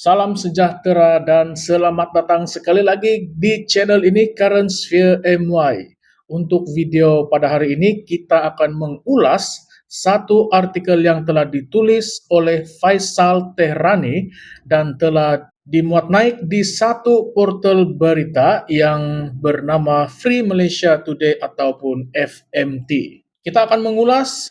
Salam sejahtera dan selamat datang sekali lagi di channel ini Current Sphere MY. Untuk video pada hari ini kita akan mengulas satu artikel yang telah ditulis oleh Faisal Tehrani dan telah dimuat naik di satu portal berita yang bernama Free Malaysia Today ataupun FMT. Kita akan mengulas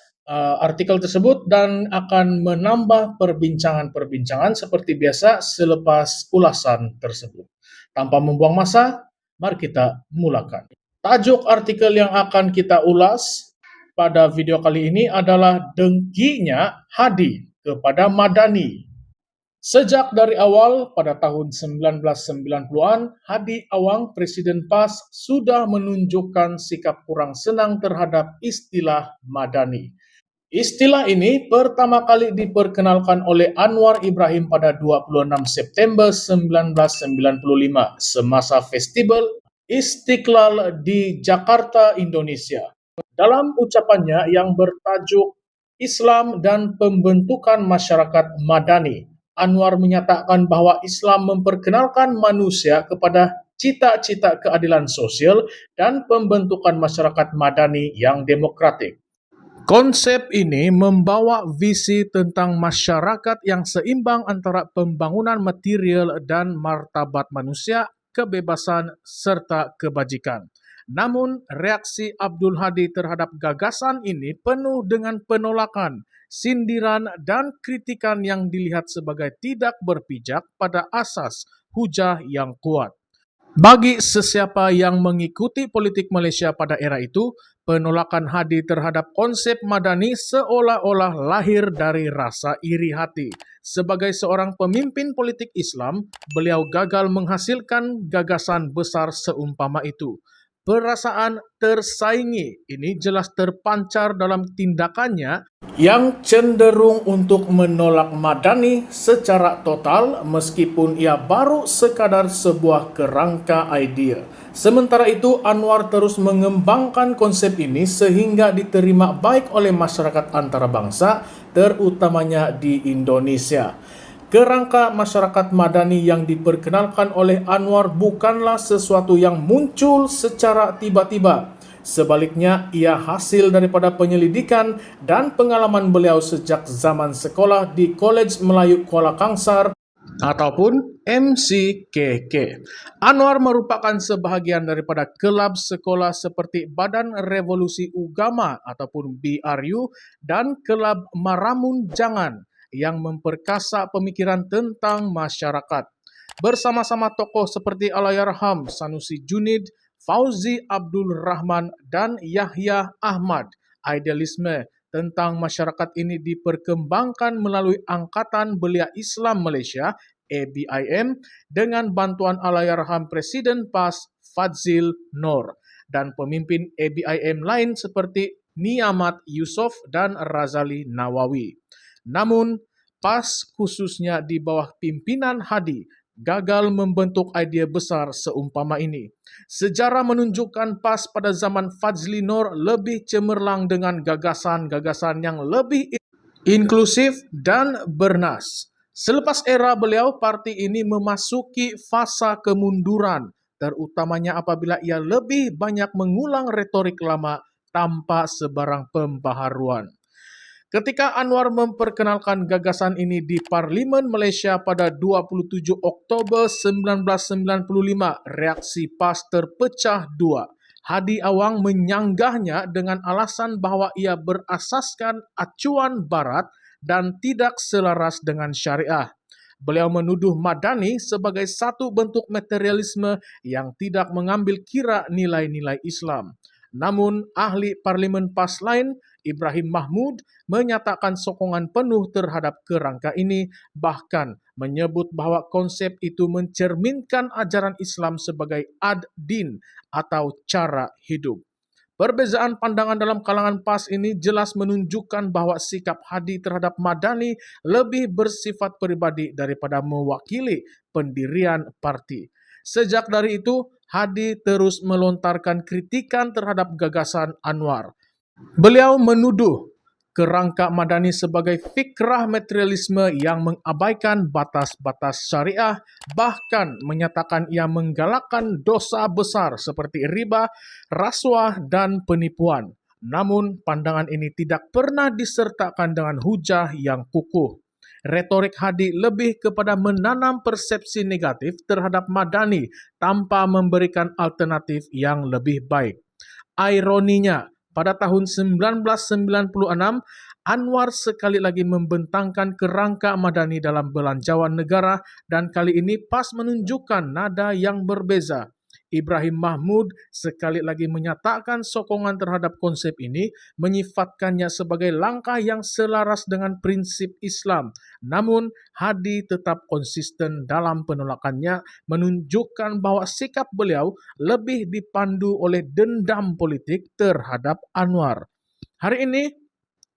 artikel tersebut dan akan menambah perbincangan-perbincangan seperti biasa selepas ulasan tersebut. Tanpa membuang masa, mari kita mulakan. Tajuk artikel yang akan kita ulas pada video kali ini adalah dengkinya Hadi kepada Madani. Sejak dari awal pada tahun 1990-an, Hadi Awang, Presiden PAS, sudah menunjukkan sikap kurang senang terhadap istilah Madani. Istilah ini pertama kali diperkenalkan oleh Anwar Ibrahim pada 26 September 1995 semasa Festival Istiqlal di Jakarta, Indonesia. Dalam ucapannya yang bertajuk Islam dan Pembentukan Masyarakat Madani, Anwar menyatakan bahwa Islam memperkenalkan manusia kepada cita-cita keadilan sosial dan pembentukan masyarakat madani yang demokratik. Konsep ini membawa visi tentang masyarakat yang seimbang antara pembangunan material dan martabat manusia, kebebasan, serta kebajikan. Namun, reaksi Abdul Hadi terhadap gagasan ini penuh dengan penolakan, sindiran, dan kritikan yang dilihat sebagai tidak berpijak pada asas hujah yang kuat. Bagi sesiapa yang mengikuti politik Malaysia pada era itu, penolakan Hadi terhadap konsep Madani seolah-olah lahir dari rasa iri hati. Sebagai seorang pemimpin politik Islam, beliau gagal menghasilkan gagasan besar seumpama itu. Perasaan tersaingi ini jelas terpancar dalam tindakannya yang cenderung untuk menolak Madani secara total meskipun ia baru sekadar sebuah kerangka idea. Sementara itu, Anwar terus mengembangkan konsep ini sehingga diterima baik oleh masyarakat antarabangsa, terutamanya di Indonesia. Kerangka masyarakat madani yang diperkenalkan oleh Anwar bukanlah sesuatu yang muncul secara tiba-tiba. Sebaliknya, ia hasil daripada penyelidikan dan pengalaman beliau sejak zaman sekolah di Kolej Melayu Kuala Kangsar ataupun MCKK. Anwar merupakan sebahagian daripada kelab sekolah seperti Badan Revolusi Ugama ataupun BRU dan kelab Maramun Jangan yang memperkasa pemikiran tentang masyarakat. Bersama-sama tokoh seperti Allahyarham Sanusi Junid, Fauzi Abdul Rahman, dan Yahya Ahmad, idealisme tentang masyarakat ini diperkembangkan melalui Angkatan Belia Islam Malaysia ABIM dengan bantuan Allahyarham Presiden PAS Fadzil Noor dan pemimpin ABIM lain seperti Niamat Yusof dan Razali Nawawi. Namun, PAS khususnya di bawah pimpinan Hadi gagal membentuk idea besar seumpama ini. Sejarah menunjukkan PAS pada zaman Fadzli Noor lebih cemerlang dengan gagasan-gagasan yang lebih inklusif dan bernas. Selepas era beliau, parti ini memasuki fasa kemunduran, terutamanya apabila ia lebih banyak mengulang retorik lama tanpa sebarang pembaharuan. Ketika Anwar memperkenalkan gagasan ini di Parlimen Malaysia pada 27 Oktober 1995, reaksi PAS terpecah dua. Hadi Awang menyanggahnya dengan alasan bahwa ia berasaskan acuan barat dan tidak selaras dengan syariah. Beliau menuduh Madani sebagai satu bentuk materialisme yang tidak mengambil kira nilai-nilai Islam. Namun, ahli Parlimen PAS lain, Ibrahim Mahmud, menyatakan sokongan penuh terhadap kerangka ini, bahkan menyebut bahwa konsep itu mencerminkan ajaran Islam sebagai ad-din atau cara hidup. Perbezaan pandangan dalam kalangan PAS ini jelas menunjukkan bahwa sikap Hadi terhadap Madani lebih bersifat pribadi daripada mewakili pendirian parti. Sejak dari itu, Hadi terus melontarkan kritikan terhadap gagasan Anwar. Beliau menuduh kerangka Madani sebagai fikrah materialisme yang mengabaikan batas-batas syariah, bahkan menyatakan ia menggalakkan dosa besar seperti riba, rasuah, dan penipuan. Namun, pandangan ini tidak pernah disertakan dengan hujah yang kukuh. Retorik Hadi lebih kepada menanam persepsi negatif terhadap Madani tanpa memberikan alternatif yang lebih baik. Ironinya, pada tahun 1996, Anwar sekali lagi membentangkan kerangka Madani dalam belanjawan negara dan kali ini PAS menunjukkan nada yang berbeza. Ibrahim Mahmud sekali lagi menyatakan sokongan terhadap konsep ini, menyifatkannya sebagai langkah yang selaras dengan prinsip Islam. Namun, Hadi tetap konsisten dalam penolakannya, menunjukkan bahwa sikap beliau lebih dipandu oleh dendam politik terhadap Anwar. Hari ini,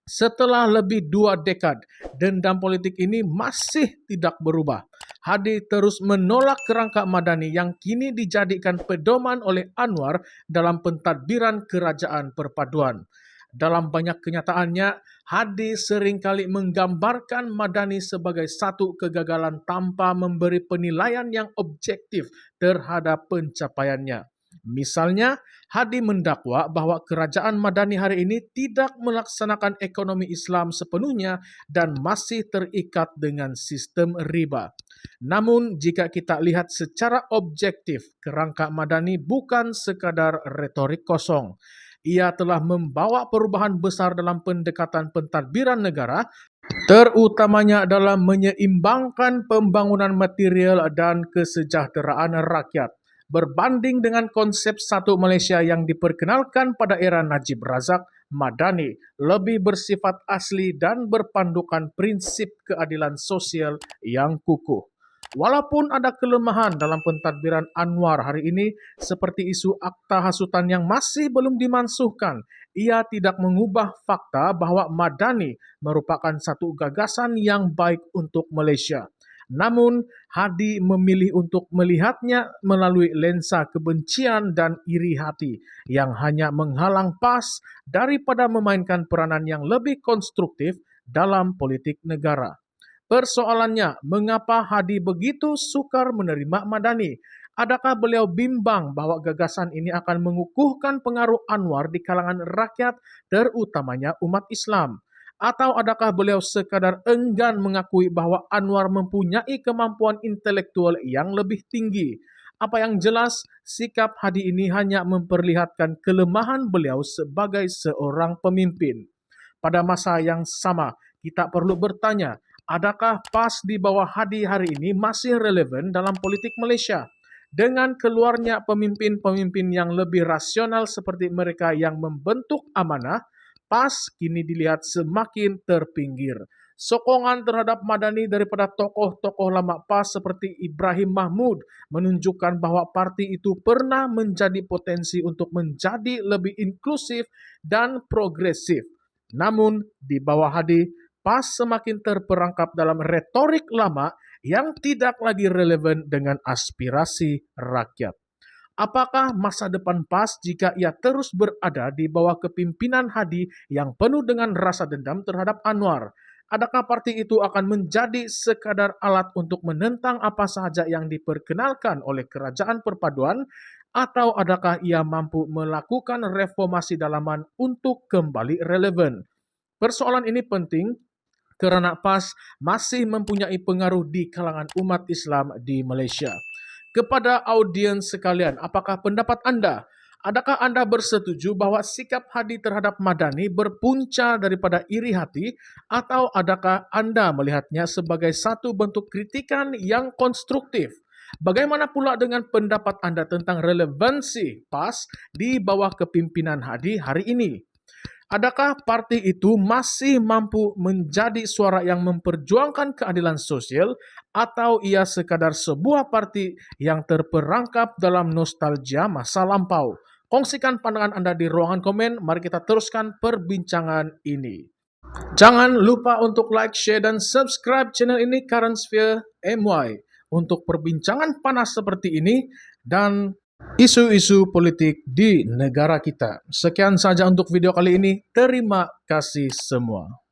setelah lebih 2 dekad, dendam politik ini masih tidak berubah. Hadi terus menolak kerangka Madani yang kini dijadikan pedoman oleh Anwar dalam pentadbiran kerajaan perpaduan. Dalam banyak kenyataannya, Hadi seringkali menggambarkan Madani sebagai satu kegagalan tanpa memberi penilaian yang objektif terhadap pencapaiannya. Misalnya, Hadi mendakwa bahwa kerajaan Madani hari ini tidak melaksanakan ekonomi Islam sepenuhnya dan masih terikat dengan sistem riba. Namun, jika kita lihat secara objektif, kerangka Madani bukan sekadar retorik kosong. Ia telah membawa perubahan besar dalam pendekatan pentadbiran negara, terutamanya dalam menyeimbangkan pembangunan material dan kesejahteraan rakyat. Berbanding dengan konsep satu Malaysia yang diperkenalkan pada era Najib Razak, Madani lebih bersifat asli dan berpandukan prinsip keadilan sosial yang kukuh. Walaupun ada kelemahan dalam pentadbiran Anwar hari ini, seperti isu akta hasutan yang masih belum dimansuhkan, ia tidak mengubah fakta bahwa Madani merupakan satu gagasan yang baik untuk Malaysia. Namun, Hadi memilih untuk melihatnya melalui lensa kebencian dan iri hati yang hanya menghalang PAS daripada memainkan peranan yang lebih konstruktif dalam politik negara. Persoalannya, mengapa Hadi begitu sukar menerima Madani? Adakah beliau bimbang bahwa gagasan ini akan mengukuhkan pengaruh Anwar di kalangan rakyat, terutamanya umat Islam? Atau adakah beliau sekadar enggan mengakui bahwa Anwar mempunyai kemampuan intelektual yang lebih tinggi? Apa yang jelas, sikap Hadi ini hanya memperlihatkan kelemahan beliau sebagai seorang pemimpin. Pada masa yang sama, kita perlu bertanya, adakah PAS di bawah Hadi hari ini masih relevan dalam politik Malaysia? Dengan keluarnya pemimpin-pemimpin yang lebih rasional seperti mereka yang membentuk amanah, PAS kini dilihat semakin terpinggir. Sokongan terhadap Madani daripada tokoh-tokoh lama PAS seperti Ibrahim Mahmud menunjukkan bahwa parti itu pernah menjadi potensi untuk menjadi lebih inklusif dan progresif. Namun, di bawah Hadi, PAS semakin terperangkap dalam retorik lama yang tidak lagi relevan dengan aspirasi rakyat. Apakah masa depan PAS jika ia terus berada di bawah kepimpinan Hadi yang penuh dengan rasa dendam terhadap Anwar? Adakah parti itu akan menjadi sekadar alat untuk menentang apa sahaja yang diperkenalkan oleh kerajaan perpaduan, atau adakah ia mampu melakukan reformasi dalaman untuk kembali relevan? Persoalan ini penting kerana PAS masih mempunyai pengaruh di kalangan umat Islam di Malaysia. Kepada audiens sekalian, apakah pendapat anda? Adakah anda bersetuju bahwa sikap Hadi terhadap Madani berpunca daripada iri hati, atau adakah anda melihatnya sebagai satu bentuk kritikan yang konstruktif? Bagaimana pula dengan pendapat anda tentang relevansi PAS di bawah kepimpinan Hadi hari ini? Adakah parti itu masih mampu menjadi suara yang memperjuangkan keadilan sosial, atau ia sekadar sebuah parti yang terperangkap dalam nostalgia masa lampau? Kongsikan pandangan anda di ruangan komen. Mari kita teruskan perbincangan ini. Jangan lupa untuk like, share, dan subscribe channel ini Current Sphere MY untuk perbincangan panas seperti ini, dan isu-isu politik di negara kita. Sekian saja untuk video kali ini. Terima kasih semua.